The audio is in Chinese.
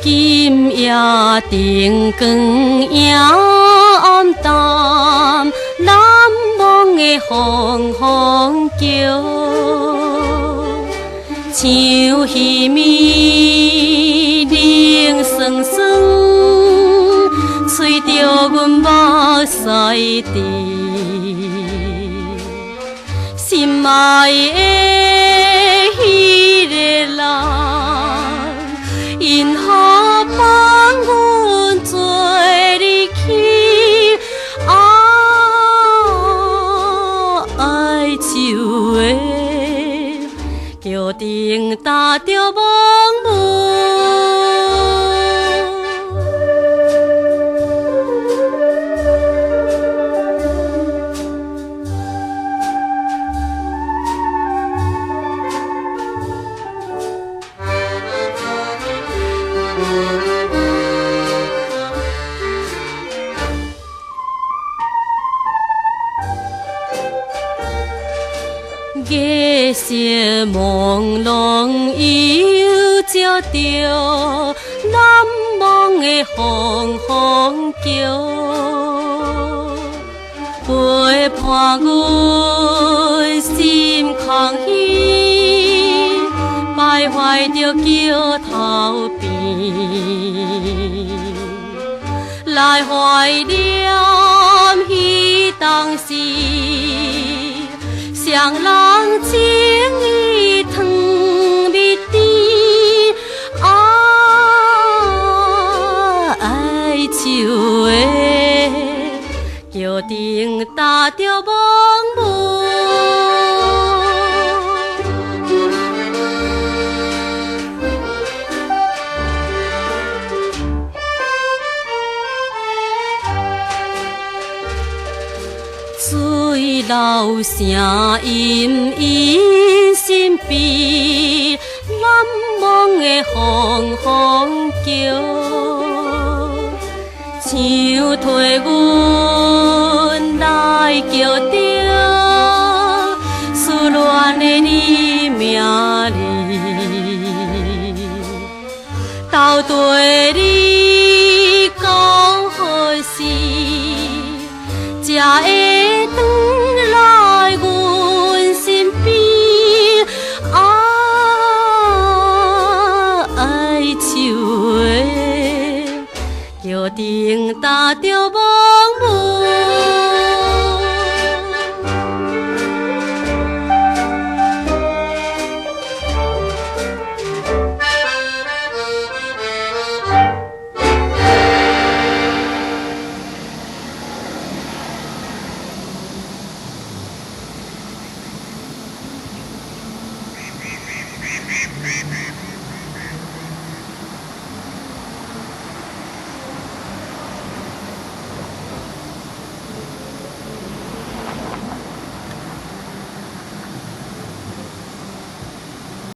今夜灯光夜暗淡，难忘的风风叫，像鱼米冷酸酸，吹着阮目屎滴，心爱的迄个人。因何放阮做你去？哀愁的桥顶搭着梦雾。夜色朦胧，又照着难忘的风风叫，陪伴阮心空虚，徘徊着桥头边，来怀念彼当时。双人情意长密甜，哀愁的桥顶搭着梦雾。水流声隐隐心悲，难忘的风风叫，像替阮来叫着思恋的你名字，斗对你讲何时，才会来阮身边，哀愁的桥顶搭着梦雾。